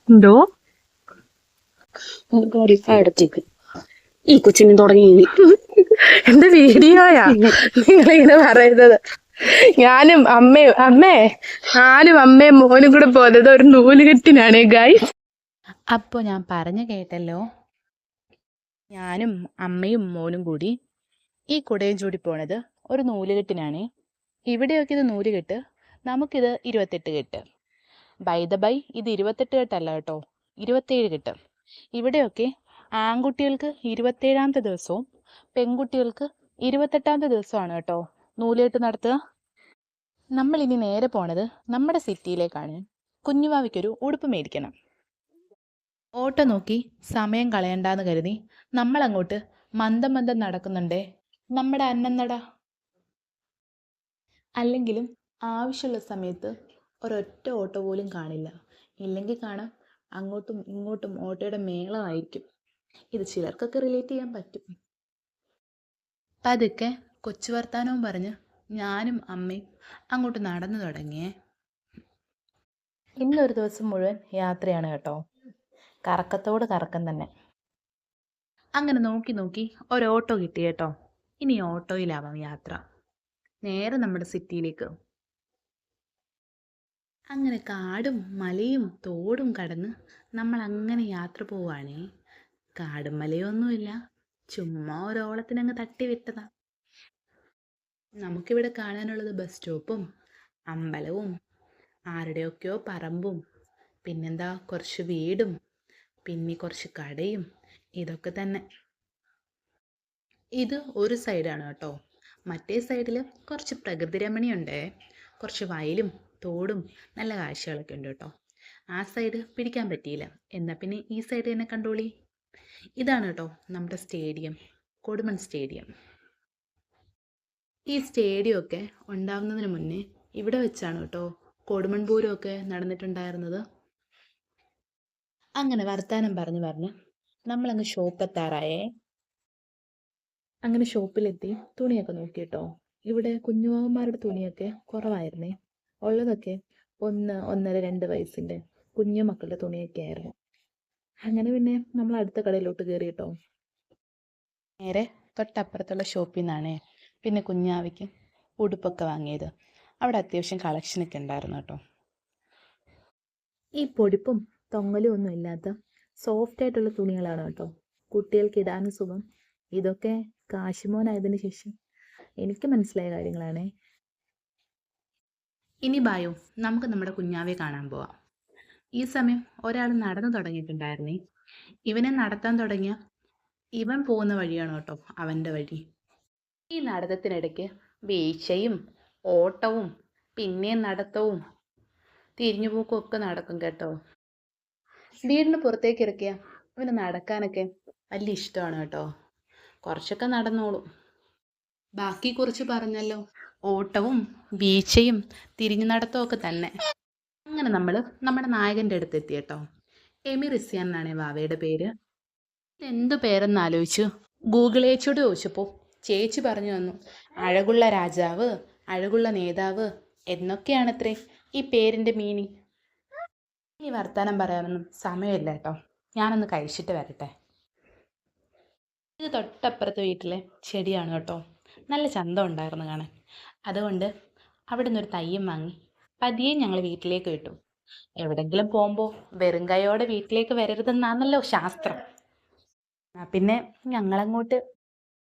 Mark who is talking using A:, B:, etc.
A: എന്തോ
B: അടുത്തേക്ക് ഈ കൊച്ചിന് തുടങ്ങി
A: എന്റെ വീഡിയോയാ നിങ്ങളിങ്ങനെ പറയുന്നത്. ഞാനും അമ്മയും മോനും കൂടെ പോകുന്നത് ഒരു നൂലുകെട്ടിനാണ് ഗൈസ്.
B: അപ്പോൾ ഞാൻ പറഞ്ഞു കേട്ടല്ലോ, ഞാനും അമ്മയും മോനും കൂടി ഈ കുടയും ചൂടി പോണത് ഒരു നൂലുകെട്ടിനാണ്. ഇവിടെയൊക്കെ ഇത് നൂലുകെട്ട്, നമുക്കിത് 28 കെട്ട്. ബൈ ദ ബൈ ഇത് 28 കെട്ടല്ല കേട്ടോ, 27 കെട്ട്. ഇവിടെയൊക്കെ ആൺകുട്ടികൾക്ക് 27ാമത്തെ ദിവസവും പെൺകുട്ടികൾക്ക് 28ാമത്തെ ദിവസമാണ് കേട്ടോ നൂലുകെട്ട് നടത്തുക. നമ്മളിനി നേരെ പോണത് നമ്മുടെ സിറ്റിയിലേക്കാണ്. കുഞ്ഞുവാവയ്ക്കൊരു ഉടുപ്പ് മേടിക്കണം. ഓട്ടോ നോക്കി സമയം കളയണ്ടെന്ന് കരുതി നമ്മളങ്ങോട്ട് മന്ദം മന്ദം നടക്കുന്നുണ്ടേ നമ്മുടെ അന്നന്നട. അല്ലെങ്കിലും ആവശ്യമുള്ള സമയത്ത് ഒരൊറ്റ ഓട്ടോ പോലും കാണില്ല. ഇല്ലെങ്കിൽ കാണാം അങ്ങോട്ടും ഇങ്ങോട്ടും ഓട്ടോയുടെ മേളമായിരിക്കും. ഇത് ചിലർക്കൊക്കെ റിലേറ്റ് ചെയ്യാൻ പറ്റും. പതുക്കെ കൊച്ചു വർത്താനവും പറഞ്ഞ് ഞാനും അമ്മയും അങ്ങോട്ട് നടന്നു തുടങ്ങിയേ. ഇന്നൊരു ദിവസം മുഴുവൻ യാത്രയാണ് കേട്ടോ, കറക്കത്തോട് കറക്കം തന്നെ. അങ്ങനെ നോക്കി നോക്കി ഒരോട്ടോ കിട്ടി കേട്ടോ. ഇനി ഓട്ടോയിലാവാം യാത്ര നേരെ നമ്മുടെ സിറ്റിയിലേക്ക്. അങ്ങനെ കാടും മലയും തോടും കടന്ന് നമ്മൾ അങ്ങനെ യാത്ര പോവുകയാണേ. കാടും മലയൊന്നുമില്ല, ചുമ്മാ ഒരോളത്തിനങ്ങ് തട്ടി വിട്ടതാ. നമുക്കിവിടെ കാണാനുള്ളത് ബസ് സ്റ്റോപ്പും അമ്പലവും ആരുടെയൊക്കെയോ പറമ്പും പിന്നെന്താ കുറച്ച് വീടും പിന്നെ കുറച്ച് കടയും, ഇതൊക്കെ തന്നെ. ഇത് ഒരു സൈഡാണ് കേട്ടോ. മറ്റേ സൈഡിൽ കുറച്ച് പ്രകൃതി രമണീയുണ്ടേ, കുറച്ച് വയലും തോടും നല്ല കാഴ്ചകളൊക്കെ ഉണ്ട് കേട്ടോ. ആ സൈഡ് പിടിക്കാൻ പറ്റിയില്ല, എന്നാൽ പിന്നെ ഈ സൈഡ് തന്നെ കണ്ടോളി. ഇതാണ് കേട്ടോ നമ്മുടെ സ്റ്റേഡിയം, കൊടുമൺ സ്റ്റേഡിയം. ഈ സ്റ്റേഡിയം ഒക്കെ ഉണ്ടാവുന്നതിന് മുന്നേ ഇവിടെ വെച്ചാണ് കേട്ടോ കൊടുമൺ പൂരമൊക്കെ നടന്നിട്ടുണ്ടായിരുന്നത്. അങ്ങനെ വർത്താനം പറഞ്ഞ് നമ്മളങ്ങ് ഷോപ്പെത്താറായേ. അങ്ങനെ ഷോപ്പിലെത്തി തുണിയൊക്കെ നോക്കി കേട്ടോ. ഇവിടെ കുഞ്ഞുമാവന്മാരുടെ തുണിയൊക്കെ കുറവായിരുന്നേ. ഉള്ളതൊക്കെ 1, 1.5, 2 വയസ്സിൻ്റെ കുഞ്ഞു മക്കളുടെ തുണിയൊക്കെ ആയിരുന്നു. അങ്ങനെ പിന്നെ നമ്മൾ അടുത്ത കടയിലോട്ട് കയറി കേട്ടോ. നേരെ തൊട്ടപ്പുറത്തുള്ള ഷോപ്പിൽ നിന്നാണേ പിന്നെ കുഞ്ഞാവയ്ക്ക് ഉടുപ്പൊക്കെ വാങ്ങിയത്. അവിടെ അത്യാവശ്യം കളക്ഷനൊക്കെ ഉണ്ടായിരുന്നു കേട്ടോ. ഈ പൊടിപ്പും തൊങ്ങലും ഒന്നും ഇല്ലാത്ത സോഫ്റ്റ് ആയിട്ടുള്ള തുണികളാണ് കേട്ടോ കുട്ടികൾക്ക് ഇടാനും സുഖം. ഇതൊക്കെ കാശിമോനായതിനു ശേഷം എനിക്ക് മനസ്സിലായ കാര്യങ്ങളാണേ. ഇനി ബായോ നമുക്ക് നമ്മുടെ കുഞ്ഞാവയെ കാണാൻ പോവാം. ഈ സമയം ഒരാൾ നടന്നു തുടങ്ങിയിട്ടുണ്ടായിരുന്നേ. ഇവനെ നടത്താൻ തുടങ്ങിയ ഇവൻ പോകുന്ന വഴിയാണ് കേട്ടോ അവൻ്റെ വഴി. ഈ നടത്തത്തിനിടയ്ക്ക് വീഴ്ചയും ഓട്ടവും പിന്നെ നടത്തവും തിരിഞ്ഞുപോക്കും ഒക്കെ നടക്കും കേട്ടോ. വീടിന് പുറത്തേക്ക് ഇറക്കിയ ഇവന് നടക്കാനൊക്കെ വലിയ ഇഷ്ടമാണ് കേട്ടോ. കുറച്ചൊക്കെ നടന്നോളും. ബാക്കി കുറിച്ച് പറഞ്ഞല്ലോ, ഓട്ടവും വീഴ്ചയും തിരിഞ്ഞു നടത്തവും ഒക്കെ തന്നെ. അങ്ങനെ നമ്മൾ നമ്മുടെ നായകൻ്റെ അടുത്ത് എത്തി കേട്ടോ. എമി റിസ്യാൻ എന്നാണ് വാവയുടെ പേര്. ഇതെന്ത് പേരെന്ന് ആലോചിച്ചു ഗൂഗിൾ ചേച്ചിയോട് ചോദിച്ചപ്പോൾ ചേച്ചി പറഞ്ഞു തന്നു, അഴകുള്ള രാജാവ്, അഴകുള്ള നേതാവ് എന്നൊക്കെയാണത്രേ ഈ പേരിൻ്റെ മീനിങ്. ഈ വർത്താനം പറയാനൊന്നും സമയമില്ല കേട്ടോ, ഞാനൊന്ന് കഴിച്ചിട്ട് വരട്ടെ. ഇത് തൊട്ടപ്പുറത്തെ വീട്ടിലെ ചെടിയാണ് കേട്ടോ. നല്ല ചന്തം ഉണ്ടായിരുന്നു കാണാൻ. അതുകൊണ്ട് അവിടെ നിന്നൊരു തയ്യം വാങ്ങി പതിയെ ഞങ്ങൾ വീട്ടിലേക്ക് വിട്ടു. എവിടെങ്കിലും പോകുമ്പോൾ വെറും കൈയോടെ വീട്ടിലേക്ക് വരരുതെന്നാണല്ലോ ശാസ്ത്രം. പിന്നെ ഞങ്ങളങ്ങോട്ട്